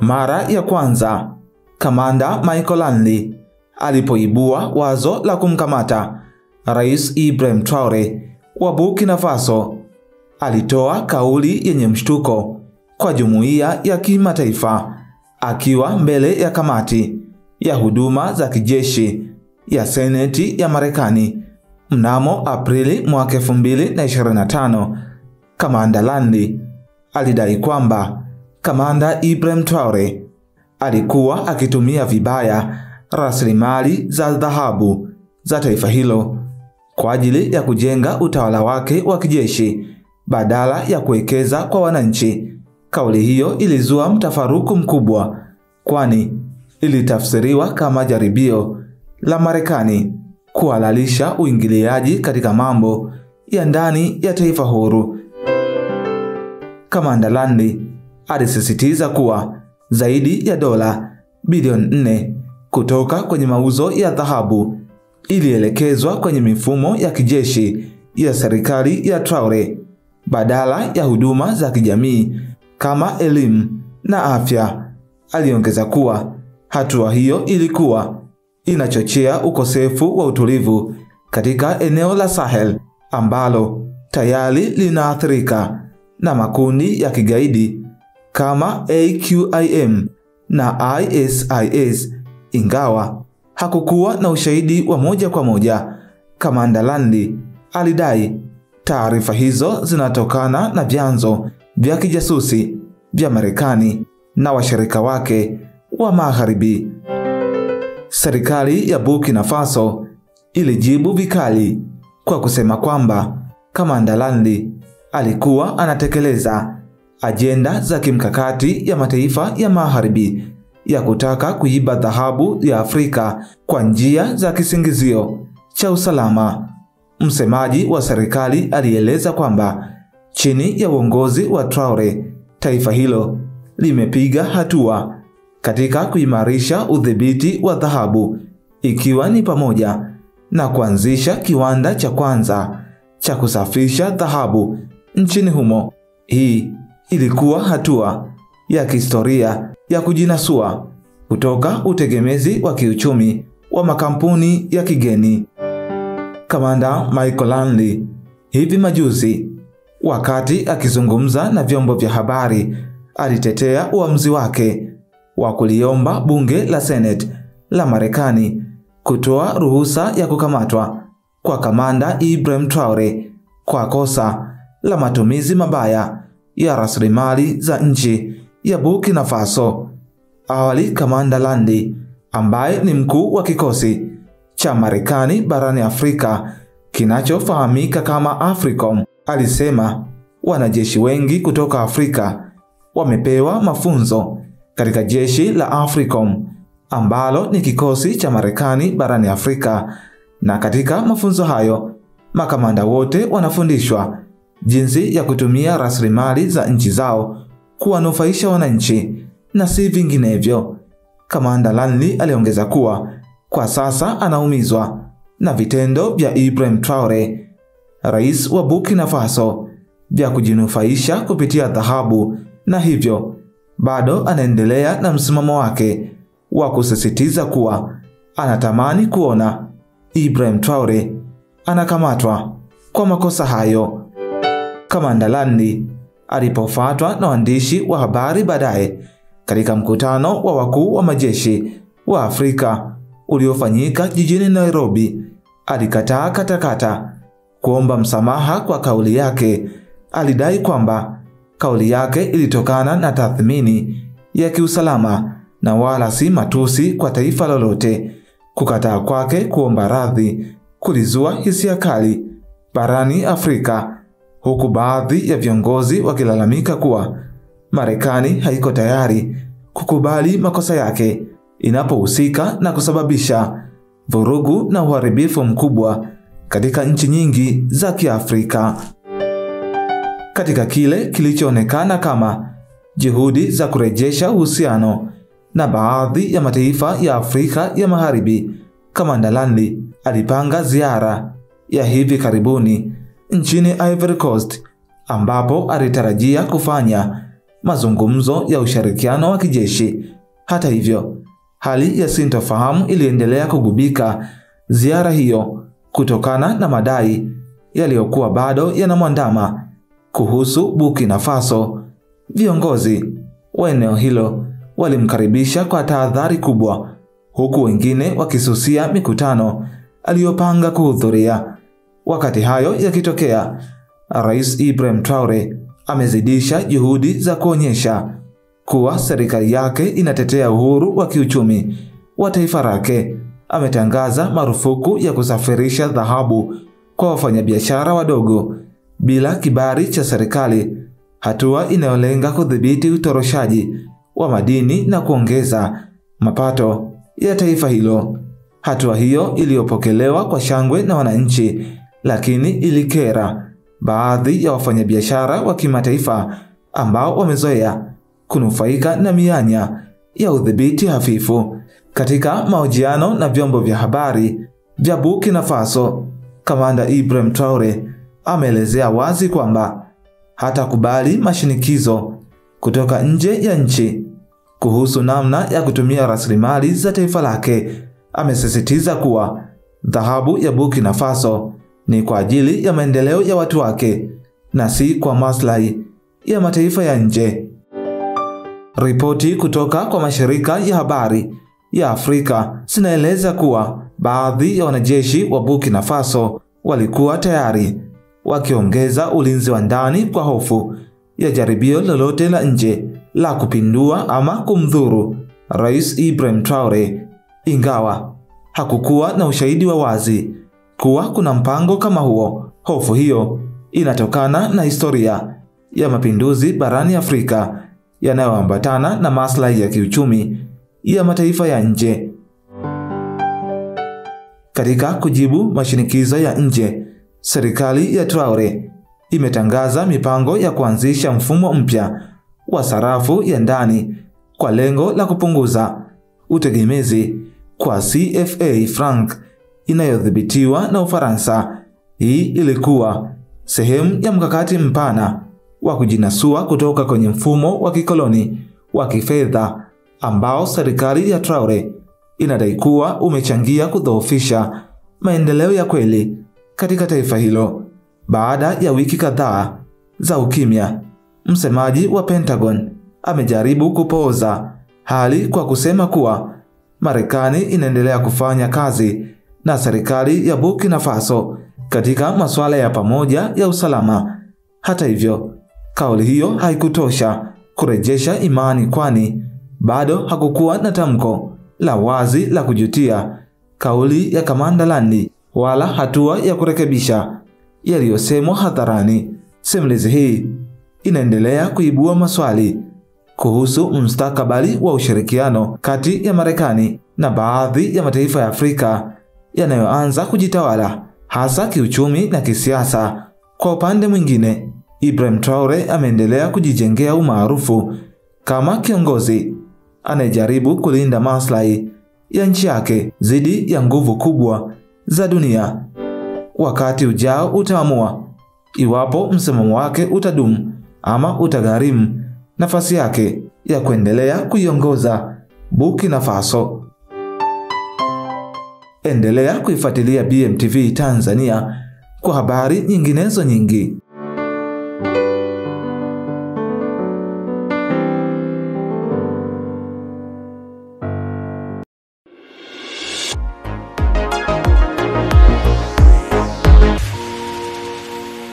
Mara ya kwanza, Kamanda Michael Langley alipoibua wazo la kumkamata Rais Ibrahim Traore wa Burkina Faso, alitoa kauli yenye mshtuko kwa jumuiya ya kimataifa akiwa mbele ya kamati ya huduma za kijeshi ya Seneti ya Marekani mnamo Aprili mwaka 2025. Kamanda Langley alidai kwamba Kamanda Ibrahim Traore alikuwa akitumia vibaya rasilimali za dhahabu za taifa hilo kwa ajili ya kujenga utawala wake wa kijeshi badala ya kuwekeza kwa wananchi. Kauli hiyo ilizua mtafaruku mkubwa, kwani ilitafsiriwa kama jaribio la Marekani kuhalalisha uingiliaji katika mambo ya ndani ya taifa huru. Kamanda Langley alisisitiza kuwa zaidi ya dola bilioni 4 kutoka kwenye mauzo ya dhahabu ilielekezwa kwenye mifumo ya kijeshi ya serikali ya Traore badala ya huduma za kijamii kama elimu na afya. Aliongeza kuwa hatua hiyo ilikuwa inachochea ukosefu wa utulivu katika eneo la Sahel ambalo tayari linaathirika na makundi ya kigaidi kama AQIM na ISIS. Ingawa hakukuwa na ushahidi wa moja kwa moja, Kamanda Langley alidai taarifa hizo zinatokana na vyanzo vya kijasusi vya Marekani na washirika wake wa Magharibi. Serikali ya Burkina Faso ilijibu vikali kwa kusema kwamba Kamanda Langley alikuwa anatekeleza ajenda za kimkakati ya mataifa ya Magharibi ya kutaka kuiba dhahabu ya Afrika kwa njia za kisingizio cha usalama. Msemaji wa serikali alieleza kwamba chini ya uongozi wa Traore, taifa hilo limepiga hatua katika kuimarisha udhibiti wa dhahabu, ikiwa ni pamoja na kuanzisha kiwanda cha kwanza cha kusafisha dhahabu nchini humo. Hii ilikuwa hatua ya kihistoria ya kujinasua kutoka utegemezi wa kiuchumi wa makampuni ya kigeni. Kamanda Michael Langley hivi majuzi, wakati akizungumza na vyombo vya habari, alitetea uamuzi wake wa kuliomba bunge la Senate la Marekani kutoa ruhusa ya kukamatwa kwa Kamanda Ibrahim Traore kwa kosa la matumizi mabaya ya rasilimali za nchi ya Burkina Faso. Awali, Kamanda Langley ambaye ni mkuu wa kikosi cha Marekani barani Afrika kinachofahamika kama AFRICOM alisema wanajeshi wengi kutoka Afrika wamepewa mafunzo katika jeshi la AFRICOM ambalo ni kikosi cha Marekani barani Afrika, na katika mafunzo hayo makamanda wote wanafundishwa jinsi ya kutumia rasilimali za nchi zao kuwanufaisha wananchi na si vinginevyo. Kamanda Langley aliongeza kuwa kwa sasa anaumizwa na vitendo vya Ibrahim Traore, rais wa Burkina Faso, vya kujinufaisha kupitia dhahabu, na hivyo bado anaendelea na msimamo wake wa kusisitiza kuwa anatamani kuona Ibrahim Traore anakamatwa kwa makosa hayo. Kamanda Langley alipofuatwa na waandishi wa habari baadaye katika mkutano wa wakuu wa majeshi wa Afrika uliofanyika jijini Nairobi, alikataa katakata kuomba msamaha kwa kauli yake. Alidai kwamba kauli yake ilitokana na tathmini ya kiusalama na wala si matusi kwa taifa lolote. Kukataa kwake kuomba radhi kulizua hisia kali barani Afrika, huku baadhi ya viongozi wakilalamika kuwa Marekani haiko tayari kukubali makosa yake inapohusika na kusababisha vurugu na uharibifu mkubwa katika nchi nyingi za Kiafrika. Katika kile kilichoonekana kama juhudi za kurejesha uhusiano na baadhi ya mataifa ya Afrika ya Magharibi, Kamanda Langley alipanga ziara ya hivi karibuni nchini Ivory Coast, ambapo alitarajia kufanya mazungumzo ya ushirikiano wa kijeshi. Hata hivyo, hali ya sintofahamu iliendelea kugubika ziara hiyo kutokana na madai yaliyokuwa bado yanamwandama kuhusu Burkina Faso. Viongozi wa eneo hilo walimkaribisha kwa tahadhari kubwa, huku wengine wakisusia mikutano aliyopanga kuhudhuria. Wakati hayo yakitokea, Rais Ibrahim Traore amezidisha juhudi za kuonyesha kuwa serikali yake inatetea uhuru wa kiuchumi wa taifa lake. Ametangaza marufuku ya kusafirisha dhahabu kwa wafanyabiashara wadogo bila kibali cha serikali, hatua inayolenga kudhibiti utoroshaji wa madini na kuongeza mapato ya taifa hilo. Hatua hiyo iliyopokelewa kwa shangwe na wananchi, lakini ilikera baadhi ya wafanyabiashara wa kimataifa ambao wamezoea kunufaika na mianya ya udhibiti hafifu. Katika mahojiano na vyombo vya habari vya Burkina Faso, Kamanda Ibrahim Traore ameelezea wazi kwamba hatakubali mashinikizo kutoka nje ya nchi kuhusu namna ya kutumia rasilimali za taifa lake. Amesisitiza kuwa dhahabu ya Burkina Faso ni kwa ajili ya maendeleo ya watu wake na si kwa maslahi ya mataifa ya nje. Ripoti kutoka kwa mashirika ya habari ya Afrika zinaeleza kuwa baadhi ya wanajeshi wa Burkina Faso walikuwa tayari wakiongeza ulinzi wa ndani kwa hofu ya jaribio lolote la nje la kupindua ama kumdhuru Rais Ibrahim Traore. Ingawa hakukuwa na ushahidi wa wazi kuwa kuna mpango kama huo, hofu hiyo inatokana na historia ya mapinduzi barani Afrika yanayoambatana na maslahi ya kiuchumi ya mataifa ya nje. Katika kujibu mashinikizo ya nje, serikali ya Traore imetangaza mipango ya kuanzisha mfumo mpya wa sarafu ya ndani kwa lengo la kupunguza utegemezi kwa CFA franc inayodhibitiwa na Ufaransa. Hii ilikuwa sehemu ya mkakati mpana wa kujinasua kutoka kwenye mfumo wa kikoloni wa kifedha ambao serikali ya Traore inadai kuwa umechangia kudhoofisha maendeleo ya kweli katika taifa hilo. Baada ya wiki kadhaa za ukimya, msemaji wa Pentagon amejaribu kupooza hali kwa kusema kuwa Marekani inaendelea kufanya kazi na serikali ya Burkina Faso katika masuala ya pamoja ya usalama. Hata hivyo, kauli hiyo haikutosha kurejesha imani, kwani bado hakukuwa na tamko la wazi la kujutia kauli ya Kamanda Landi wala hatua ya kurekebisha yaliyosemwa hadharani. Simulizi hii inaendelea kuibua maswali kuhusu mustakabali wa ushirikiano kati ya Marekani na baadhi ya mataifa ya Afrika yanayoanza kujitawala hasa kiuchumi na kisiasa. Kwa upande mwingine, Ibrahim Traore ameendelea kujijengea umaarufu kama kiongozi anayejaribu kulinda maslahi ya nchi yake dhidi ya nguvu kubwa za dunia. Wakati ujao utaamua iwapo msimamo wake utadumu ama utagharimu nafasi yake ya kuendelea kuiongoza Burkina Faso. Endelea kuifuatilia BMTV Tanzania kwa habari nyinginezo nyingi.